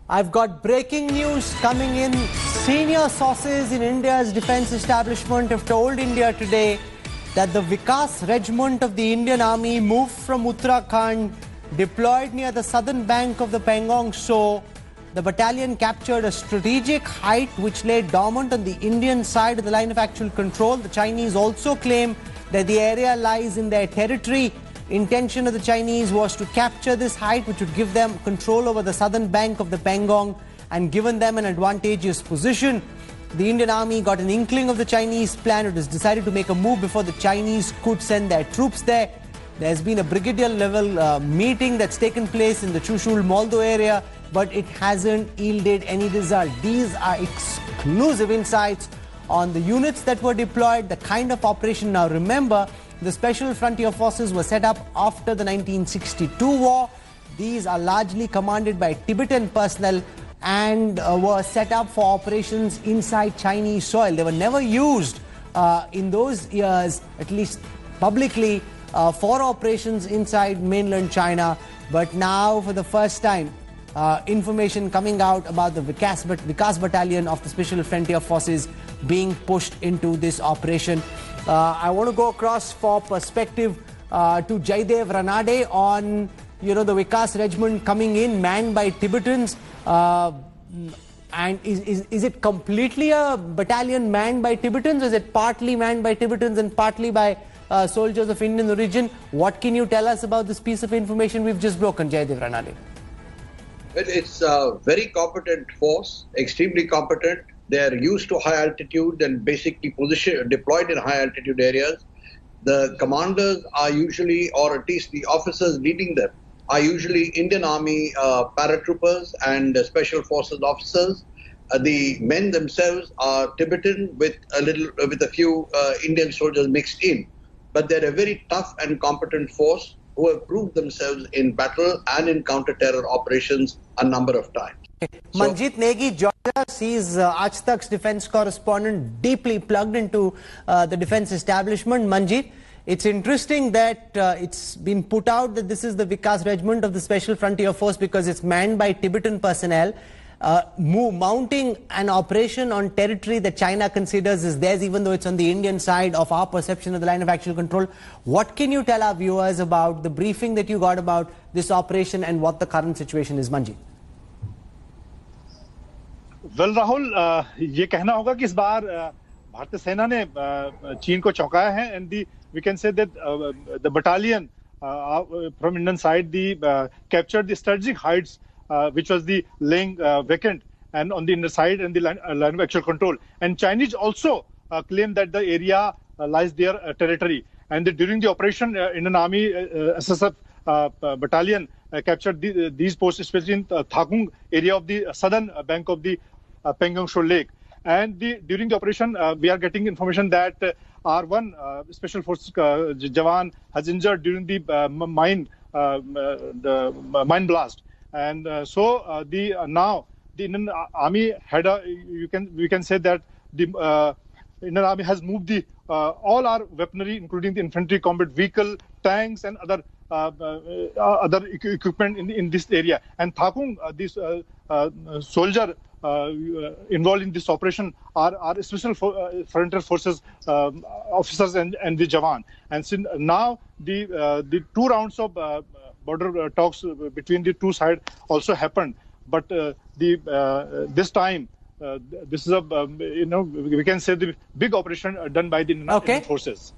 I've got breaking news coming in. Senior sources in India's defense establishment have told India today that the Vikas Regiment of the Indian Army moved from Uttarakhand, deployed near the southern bank of the Pangong Tso. The battalion captured a strategic height which lay dormant on the Indian side of the line of actual control. The Chinese also claim that the area lies in their territory. Intention of the Chinese was to capture this height, which would give them control over the southern bank of the Pangong and given them an advantageous position. The Indian Army got an inkling of the Chinese plan. It was decided to make a move before the Chinese could send their troops there. There's been a brigadier level meeting that's taken place in the Chushul Moldo area, but it hasn't yielded any result. These are exclusive insights on the units that were deployed, the kind of operation. Now remember, the Special Frontier Forces were set up after the 1962 war. These are largely commanded by Tibetan personnel and were set up for operations inside Chinese soil. They were never used in those years, at least publicly, for operations inside mainland China. But now, for the first time, information coming out about the Vikas Battalion of the Special Frontier Forces being pushed into this operation. I want to go across for perspective to Jaidev Ranade on, the Vikas Regiment coming in manned by Tibetans. And is it completely a battalion manned by Tibetans? Or is it partly manned by Tibetans and partly by soldiers of Indian origin? What can you tell us about this piece of information we've just broken, Jaidev Ranade? It's a very competent force, extremely competent. They are used to high altitude and basically deployed in high altitude areas. The commanders are usually, or at least the officers leading them, are usually Indian Army paratroopers and special forces officers. The men themselves are Tibetan with a few Indian soldiers mixed in. But they're a very tough and competent force who have proved themselves in battle and in counter-terror operations a number of times. Manjeet Negi joins us. He's Aaj Tak's defense correspondent, deeply plugged into the defense establishment. Manjeet, it's interesting that it's been put out that this is the Vikas Regiment of the Special Frontier Force because it's manned by Tibetan personnel, mounting an operation on territory that China considers is theirs, even though it's on the Indian side of our perception of the line of actual control. What can you tell our viewers about the briefing that you got about this operation and what the current situation is, Manjeet? Well Rahul, ये कहना होगा कि इस बार भारतीय सेना ने चीन को चौंकाया है and we can say that the battalion from Indian side the captured the strategic heights which was the laying vacant and on the inner side and the line of actual control, and Chinese also claim that the area lies their territory, and during the operation Indian Army SSF battalion captured these posts, especially in Thakung area of the southern bank of the Pangong Tso Lake. And during the operation, we are getting information that R1 Special Forces Jawan has injured during the mine blast. And so now the Indian Army had we can say that the Indian Army has moved all our weaponry, including the infantry combat vehicle, tanks, and other equipment in this area. And Thakung, this soldier involved in this operation are special frontier forces officers and the Jawan. And since now the 2 rounds of border talks between the two sides also happened, but this time this is a we can say the big operation done by the Indian forces.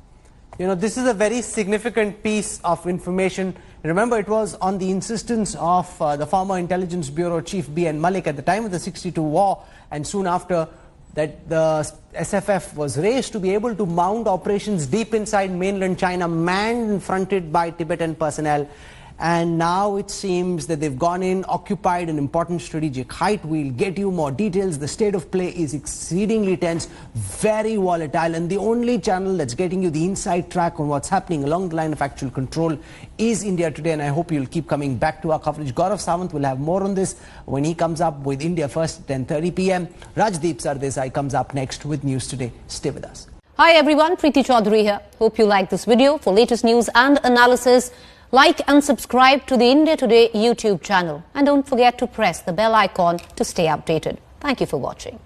This is a very significant piece of information. Remember, it was on the insistence of the former Intelligence Bureau Chief B.N. Malik at the time of the 62 war, and soon after that the SFF was raised to be able to mount operations deep inside mainland China, manned and fronted by Tibetan personnel. And now it seems that they've gone in, occupied an important strategic height. We'll get you more details. The state of play is exceedingly tense, very volatile, and the only channel that's getting you the inside track on what's happening along the line of actual control is India Today, and I hope you'll keep coming back to our coverage. Gaurav Sawant will have more on this when he comes up with India First at 10:30 p.m. Rajdeep Sardesai comes up next with News Today. Stay with us. Hi everyone, Preeti Chaudhary here. Hope you like this video. For latest news and analysis, Like and subscribe to the India Today YouTube channel. And don't forget to press the bell icon to stay updated. Thank you for watching.